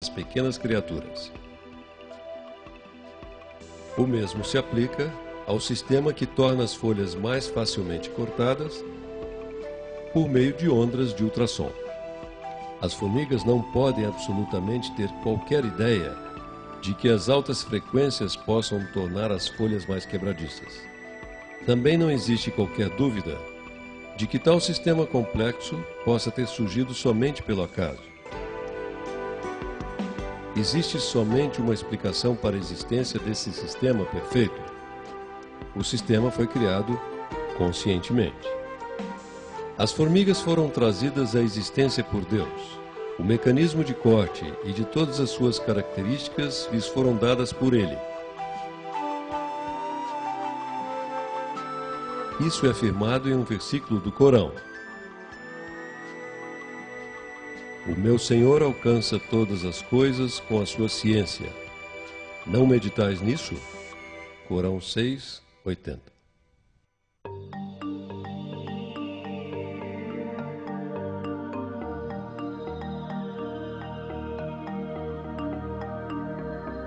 pequenas criaturas. O mesmo se aplica ao sistema que torna as folhas mais facilmente cortadas por meio de ondas de ultrassom. As formigas não podem absolutamente ter qualquer ideia de que as altas frequências possam tornar as folhas mais quebradiças. Também não existe qualquer dúvida de que tal sistema complexo possa ter surgido somente pelo acaso. Existe somente uma explicação para a existência desse sistema perfeito. O sistema foi criado conscientemente. As formigas foram trazidas à existência por Deus. O mecanismo de corte e de todas as suas características lhes foram dadas por Ele. Isso é afirmado em um versículo do Corão. O meu Senhor alcança todas as coisas com a sua ciência. Não meditais nisso? Corão 6:80.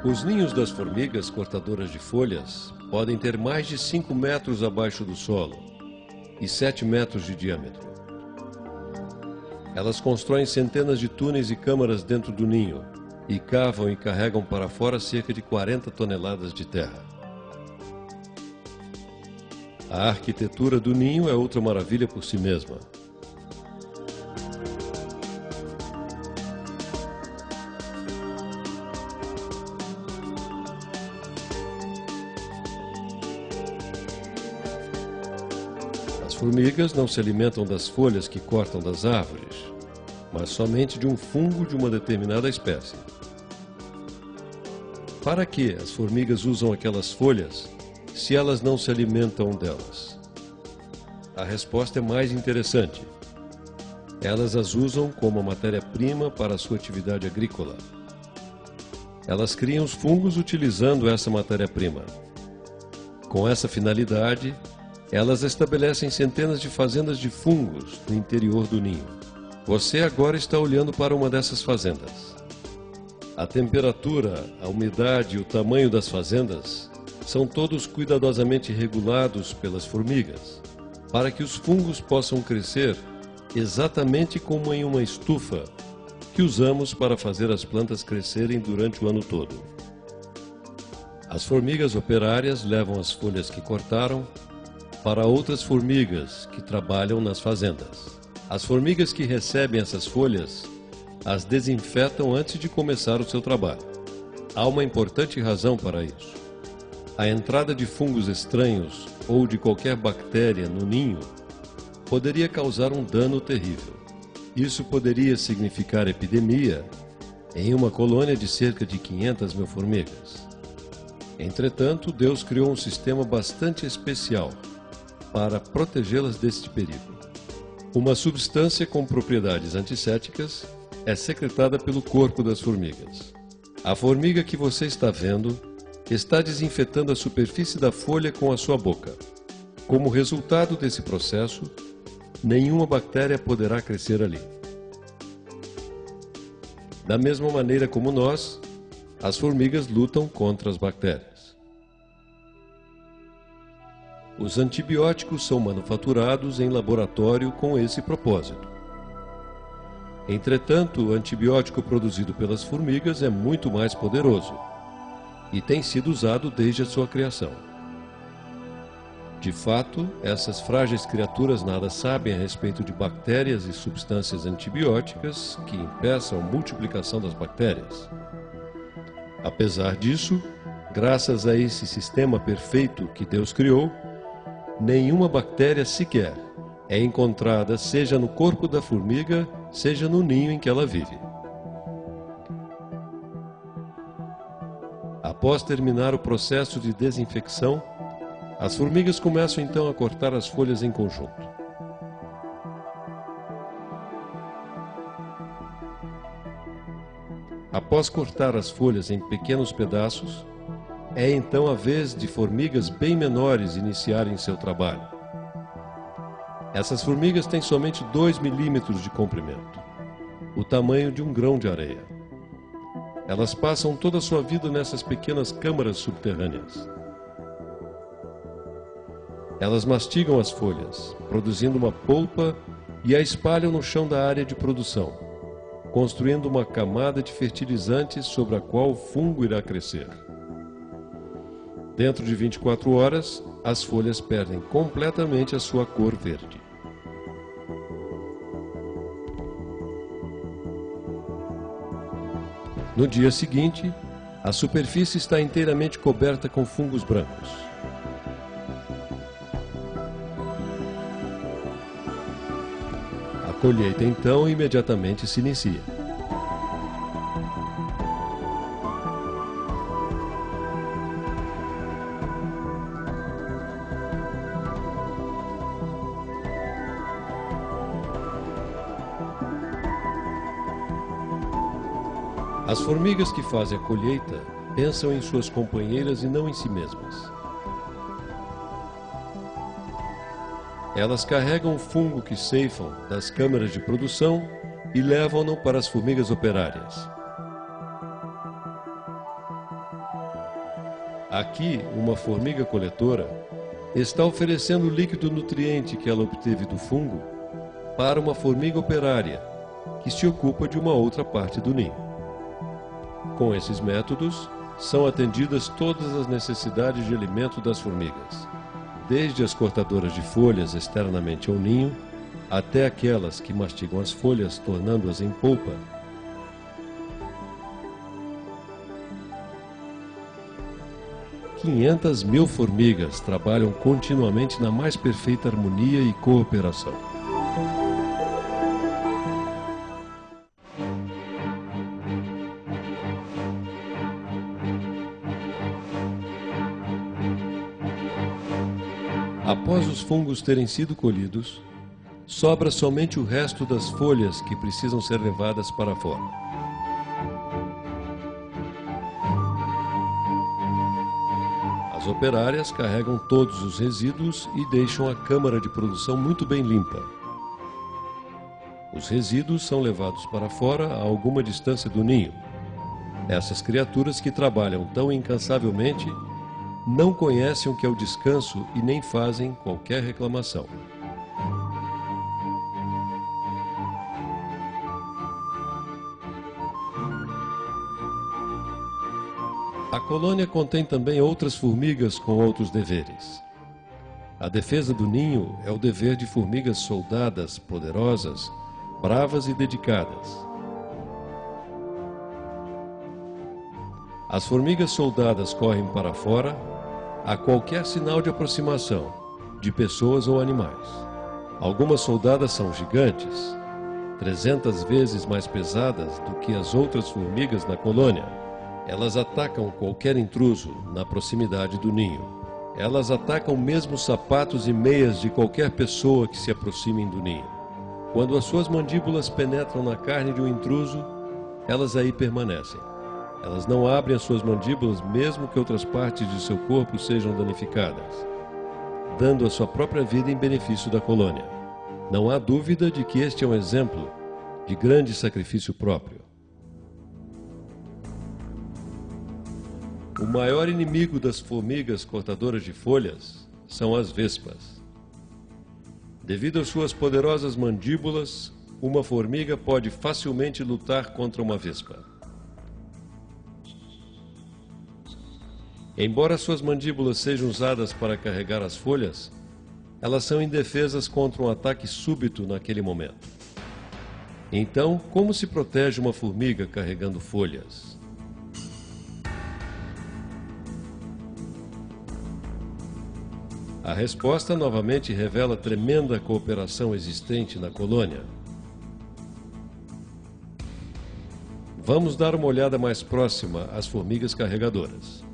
Os ninhos das formigas cortadoras de folhas podem ter mais de 5 metros abaixo do solo e 7 metros de diâmetro. Elas constroem centenas de túneis e câmaras dentro do ninho e cavam e carregam para fora cerca de 40 toneladas de terra. A arquitetura do ninho é outra maravilha por si mesma. As formigas não se alimentam das folhas que cortam das árvores, mas somente de um fungo de uma determinada espécie. Para que as formigas usam aquelas folhas se elas não se alimentam delas? A resposta é mais interessante. Elas as usam como matéria-prima para a sua atividade agrícola. Elas criam os fungos utilizando essa matéria-prima. Com essa finalidade, elas estabelecem centenas de fazendas de fungos no interior do ninho. Você agora está olhando para uma dessas fazendas. A temperatura, a umidade e o tamanho das fazendas são todos cuidadosamente regulados pelas formigas, para que os fungos possam crescer exatamente como em uma estufa que usamos para fazer as plantas crescerem durante o ano todo. As formigas operárias levam as folhas que cortaram para outras formigas que trabalham nas fazendas. As formigas que recebem essas folhas as desinfetam antes de começar o seu trabalho. Há uma importante razão para isso. A entrada de fungos estranhos ou de qualquer bactéria no ninho poderia causar um dano terrível. Isso poderia significar epidemia em uma colônia de cerca de 500 mil formigas. Entretanto, Deus criou um sistema bastante especial para protegê-las deste perigo. Uma substância com propriedades antissépticas é secretada pelo corpo das formigas. A formiga que você está vendo está desinfetando a superfície da folha com a sua boca. Como resultado desse processo, nenhuma bactéria poderá crescer ali. Da mesma maneira como nós, as formigas lutam contra as bactérias. Os antibióticos são manufaturados em laboratório com esse propósito. Entretanto, o antibiótico produzido pelas formigas é muito mais poderoso e tem sido usado desde a sua criação. De fato, essas frágeis criaturas nada sabem a respeito de bactérias e substâncias antibióticas que impeçam a multiplicação das bactérias. Apesar disso, graças a esse sistema perfeito que Deus criou, nenhuma bactéria sequer é encontrada seja no corpo da formiga, seja no ninho em que ela vive. Após terminar o processo de desinfecção, as formigas começam então a cortar as folhas em conjunto. Após cortar as folhas em pequenos pedaços, é então a vez de formigas bem menores iniciarem seu trabalho. Essas formigas têm somente 2 milímetros de comprimento, o tamanho de um grão de areia. Elas passam toda a sua vida nessas pequenas câmaras subterrâneas. Elas mastigam as folhas, produzindo uma polpa, e a espalham no chão da área de produção, construindo uma camada de fertilizantes sobre a qual o fungo irá crescer. Dentro de 24 horas, as folhas perdem completamente a sua cor verde. No dia seguinte, a superfície está inteiramente coberta com fungos brancos. A colheita, então, imediatamente se inicia. As formigas que fazem a colheita pensam em suas companheiras e não em si mesmas. Elas carregam o fungo que ceifam das câmaras de produção e levam-no para as formigas operárias. Aqui, uma formiga coletora está oferecendo o líquido nutriente que ela obteve do fungo para uma formiga operária que se ocupa de uma outra parte do ninho. Com esses métodos, são atendidas todas as necessidades de alimento das formigas, desde as cortadoras de folhas externamente ao ninho, até aquelas que mastigam as folhas, tornando-as em polpa. « 500.000 formigas trabalham continuamente na mais perfeita harmonia e cooperação. Após os fungos terem sido colhidos, sobra somente o resto das folhas que precisam ser levadas para fora. As operárias carregam todos os resíduos e deixam a câmara de produção muito bem limpa. Os resíduos são levados para fora a alguma distância do ninho. Essas criaturas que trabalham tão incansavelmente não conhecem o que é o descanso e nem fazem qualquer reclamação. A colônia contém também outras formigas com outros deveres. A defesa do ninho é o dever de formigas soldadas, poderosas, bravas e dedicadas. As formigas soldadas correm para fora a qualquer sinal de aproximação de pessoas ou animais. Algumas soldadas são gigantes, 300 vezes mais pesadas do que as outras formigas na colônia. Elas atacam qualquer intruso na proximidade do ninho. Elas atacam mesmo sapatos e meias de qualquer pessoa que se aproximem do ninho. Quando as suas mandíbulas penetram na carne de um intruso, elas aí permanecem. Elas não abrem as suas mandíbulas mesmo que outras partes de seu corpo sejam danificadas, dando a sua própria vida em benefício da colônia. Não há dúvida de que este é um exemplo de grande sacrifício próprio. O maior inimigo das formigas cortadoras de folhas são as vespas. Devido às suas poderosas mandíbulas, uma formiga pode facilmente lutar contra uma vespa. Embora suas mandíbulas sejam usadas para carregar as folhas, elas são indefesas contra um ataque súbito naquele momento. Então, como se protege uma formiga carregando folhas? A resposta novamente revela tremenda cooperação existente na colônia. Vamos dar uma olhada mais próxima às formigas carregadoras.